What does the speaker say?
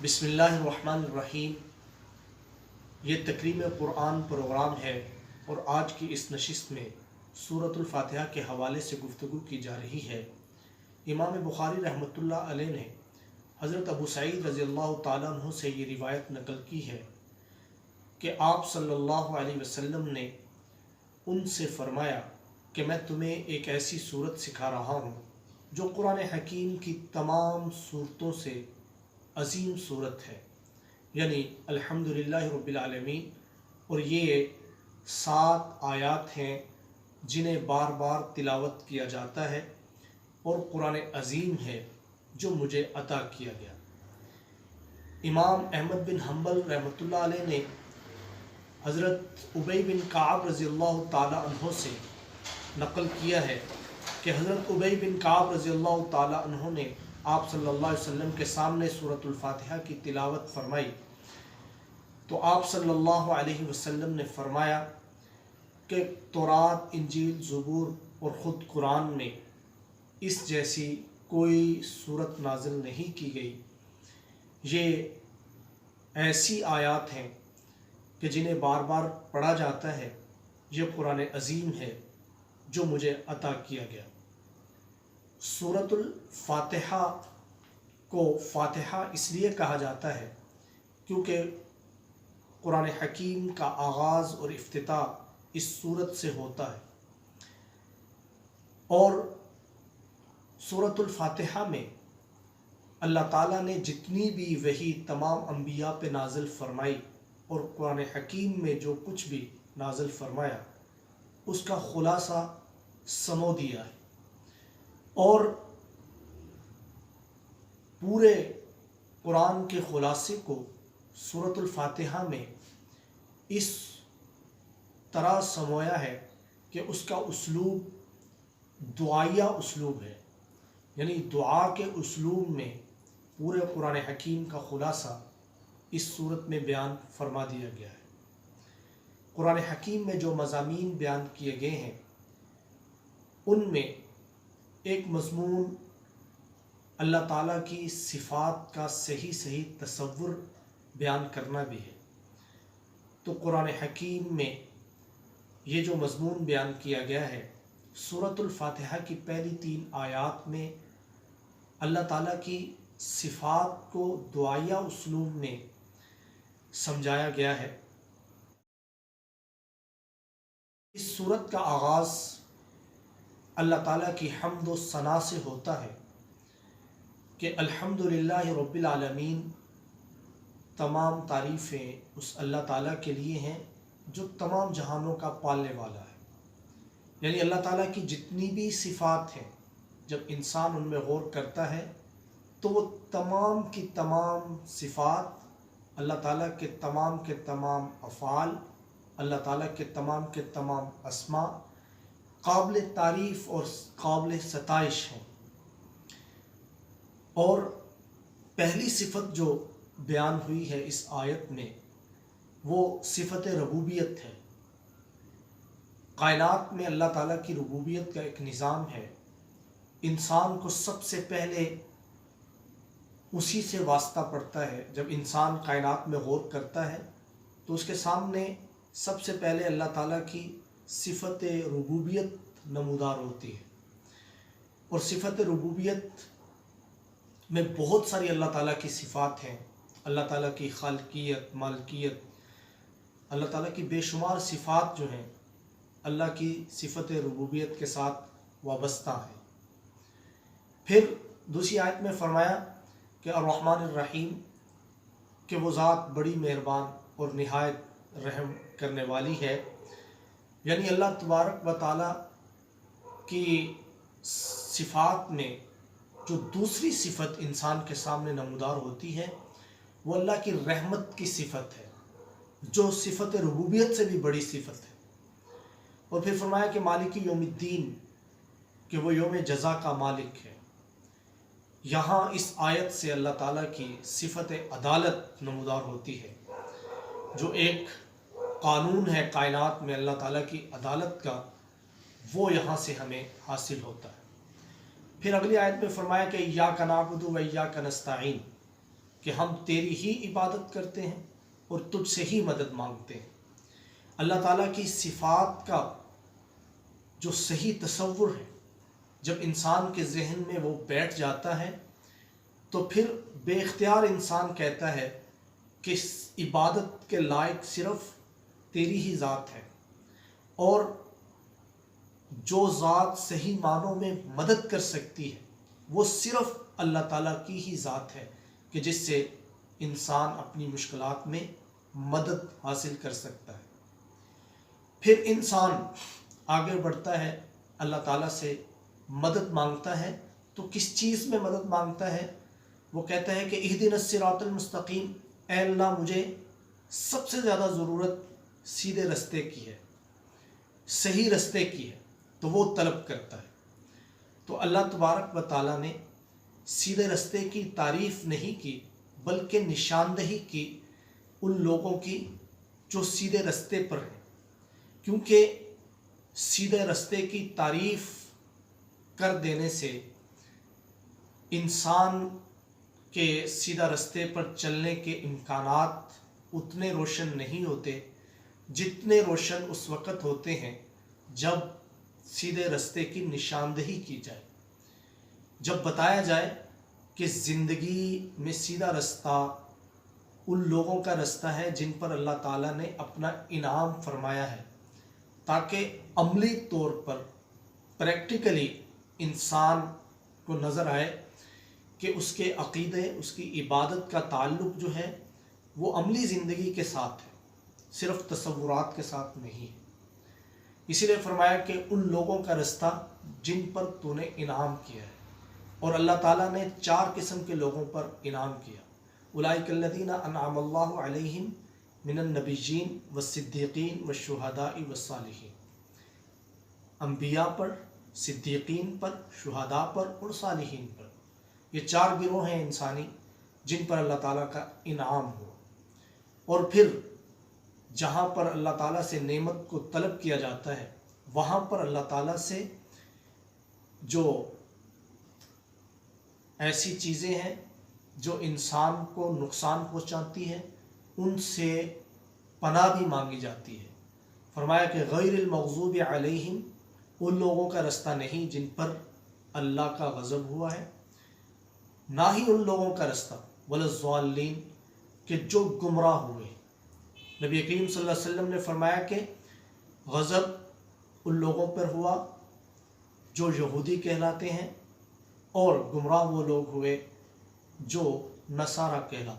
بسم اللہ الرحمن الرحیم۔ یہ تکریم قرآن پروگرام ہے اور آج کی اس نشست میں سورۃ الفاتحہ کے حوالے سے گفتگو کی جا رہی ہے۔ امام بخاری رحمۃ اللہ علیہ نے حضرت ابو سعید رضی اللہ تعالیٰ عنہ سے یہ روایت نقل کی ہے کہ آپ صلی اللہ علیہ وسلم نے ان سے فرمایا کہ میں تمہیں ایک ایسی صورت سکھا رہا ہوں جو قرآن حکیم کی تمام صورتوں سے عظیم صورت ہے، یعنی الحمدللہ رب العالمین، اور یہ 7 آیات ہیں جنہیں بار بار تلاوت کیا جاتا ہے، اور قرآن عظیم ہے جو مجھے عطا کیا گیا۔ امام احمد بن حنبل رحمۃ اللہ علیہ نے حضرت ابی بن کعب رضی اللہ تعالی عنہ سے نقل کیا ہے کہ حضرت ابی بن کعب رضی اللہ تعالی عنہ نے آپ صلی اللہ علیہ وسلم کے سامنے سورۃ الفاتحہ کی تلاوت فرمائی تو آپ صلی اللہ علیہ وسلم نے فرمایا کہ تورات، انجیل، زبور اور خود قرآن میں اس جیسی کوئی صورت نازل نہیں کی گئی۔ یہ ایسی آیات ہیں کہ جنہیں بار بار پڑھا جاتا ہے۔ یہ قرآن عظیم ہے جو مجھے عطا کیا گیا۔ سورۃ الفاتحہ کو فاتحہ اس لیے کہا جاتا ہے کیونکہ قرآن حکیم کا آغاز اور افتتاح اس سورت سے ہوتا ہے، اور سورۃ الفاتحہ میں اللہ تعالیٰ نے جتنی بھی وحی تمام انبیاء پہ نازل فرمائی اور قرآن حکیم میں جو کچھ بھی نازل فرمایا اس کا خلاصہ سمو دیا ہے، اور پورے قرآن کے خلاصے کو سورۃ الفاتحہ میں اس طرح سمویا ہے کہ اس کا اسلوب دعائیہ اسلوب ہے، یعنی دعا کے اسلوب میں پورے قرآن حکیم کا خلاصہ اس صورت میں بیان فرما دیا گیا ہے۔ قرآن حکیم میں جو مضامین بیان کیے گئے ہیں ان میں ایک مضمون اللہ تعالیٰ کی صفات کا صحیح تصور بیان کرنا بھی ہے۔ تو قرآن حکیم میں یہ جو مضمون بیان کیا گیا ہے، سورۃ الفاتحہ کی پہلی 3 آیات میں اللہ تعالیٰ کی صفات کو دعائیہ اسلوب میں سمجھایا گیا ہے۔ اس سورت کا آغاز اللہ تعالیٰ کی حمد و ثنا سے ہوتا ہے کہ الحمدللہ رب العالمین، تمام تعریفیں اس اللہ تعالیٰ کے لیے ہیں جو تمام جہانوں کا پالنے والا ہے۔ یعنی اللہ تعالیٰ کی جتنی بھی صفات ہیں جب انسان ان میں غور کرتا ہے تو وہ تمام کی تمام صفات، اللہ تعالیٰ کے تمام افعال، اللہ تعالیٰ کے تمام اسماء قابل تعریف اور قابل ستائش ہیں۔ اور پہلی صفت جو بیان ہوئی ہے اس آیت میں وہ صفت ربوبیت ہے۔ کائنات میں اللہ تعالیٰ کی ربوبیت کا ایک نظام ہے۔ انسان کو سب سے پہلے اسی سے واسطہ پڑتا ہے۔ جب انسان کائنات میں غور کرتا ہے تو اس کے سامنے سب سے پہلے اللہ تعالیٰ کی صفت ربوبیت نمودار ہوتی ہے، اور صفت ربوبیت میں بہت ساری اللہ تعالیٰ کی صفات ہیں۔ اللہ تعالیٰ کی خالقیت، مالکیت، اللہ تعالیٰ کی بے شمار صفات جو ہیں اللہ کی صفت ربوبیت کے ساتھ وابستہ ہیں۔ پھر دوسری آیت میں فرمایا کہ الرحمن الرحیم، کہ وہ ذات بڑی مہربان اور نہایت رحم کرنے والی ہے۔ یعنی اللہ تبارک و تعالیٰ کی صفات میں جو دوسری صفت انسان کے سامنے نمودار ہوتی ہے وہ اللہ کی رحمت کی صفت ہے، جو صفت ربوبیت سے بھی بڑی صفت ہے۔ اور پھر فرمایا کہ مالک یوم الدین، کہ وہ یوم جزا کا مالک ہے۔ یہاں اس آیت سے اللہ تعالیٰ کی صفت عدالت نمودار ہوتی ہے، جو ایک قانون ہے کائنات میں اللہ تعالیٰ کی عدالت کا، وہ یہاں سے ہمیں حاصل ہوتا ہے۔ پھر اگلی آیت میں فرمایا کہ ایاک نعبد و ایاک نستعین، کہ ہم تیری ہی عبادت کرتے ہیں اور تجھ سے ہی مدد مانگتے ہیں۔ اللہ تعالیٰ کی صفات کا جو صحیح تصور ہے جب انسان کے ذہن میں وہ بیٹھ جاتا ہے تو پھر بے اختیار انسان کہتا ہے کہ اس عبادت کے لائق صرف تیری ہی ذات ہے، اور جو ذات صحیح معنوں میں مدد کر سکتی ہے وہ صرف اللہ تعالیٰ کی ہی ذات ہے کہ جس سے انسان اپنی مشکلات میں مدد حاصل کر سکتا ہے۔ پھر انسان آگے بڑھتا ہے، اللہ تعالیٰ سے مدد مانگتا ہے، تو کس چیز میں مدد مانگتا ہے؟ وہ کہتا ہے کہ اہدنا الصراط المستقیم، اے اللہ مجھے سب سے زیادہ ضرورت سیدھے رستے کی ہے، صحیح رستے کی ہے، تو وہ طلب کرتا ہے۔ تو اللہ تبارک و تعالیٰ نے سیدھے رستے کی تعریف نہیں کی بلکہ نشاندہی کی ان لوگوں کی جو سیدھے رستے پر ہیں، کیونکہ سیدھے رستے کی تعریف کر دینے سے انسان کے سیدھا رستے پر چلنے کے امکانات اتنے روشن نہیں ہوتے جتنے روشن اس وقت ہوتے ہیں جب سیدھے رستے کی نشاندہی کی جائے، جب بتایا جائے کہ زندگی میں سیدھا رستہ ان لوگوں کا رستہ ہے جن پر اللہ تعالیٰ نے اپنا انعام فرمایا ہے، تاکہ عملی طور پر پریکٹیکلی انسان کو نظر آئے کہ اس کے عقیدے، اس کی عبادت کا تعلق جو ہے وہ عملی زندگی کے ساتھ ہے، صرف تصورات کے ساتھ نہیں۔ اسی لیے فرمایا کہ ان لوگوں کا رستہ جن پر تو نے انعام کیا ہے، اور اللہ تعالیٰ نے 4 قسم کے لوگوں پر انعام کیا۔ اولئک الذین انعم اللہ علیہم من النبیین والصدیقین والشہداء والصالحین، انبیاء پر، صدیقین پر، شہداء پر اور صالحین پر۔ یہ 4 گروہ ہیں انسانی جن پر اللہ تعالیٰ کا انعام ہوا۔ اور پھر جہاں پر اللہ تعالیٰ سے نعمت کو طلب کیا جاتا ہے وہاں پر اللہ تعالیٰ سے جو ایسی چیزیں ہیں جو انسان کو نقصان پہنچاتی ہیں ان سے پناہ بھی مانگی جاتی ہے۔ فرمایا کہ غیر المغضوب علیہم، ان لوگوں کا رستہ نہیں جن پر اللہ کا غضب ہوا ہے، نہ ہی ان لوگوں کا رستہ ولا الضالین، کہ جو گمراہ ہوئے۔ نبی کریم صلی اللہ علیہ وسلم نے فرمایا کہ غضب ان لوگوں پر ہوا جو یہودی کہلاتے ہیں، اور گمراہ وہ لوگ ہوئے جو نصارہ کہلاتے ہیں۔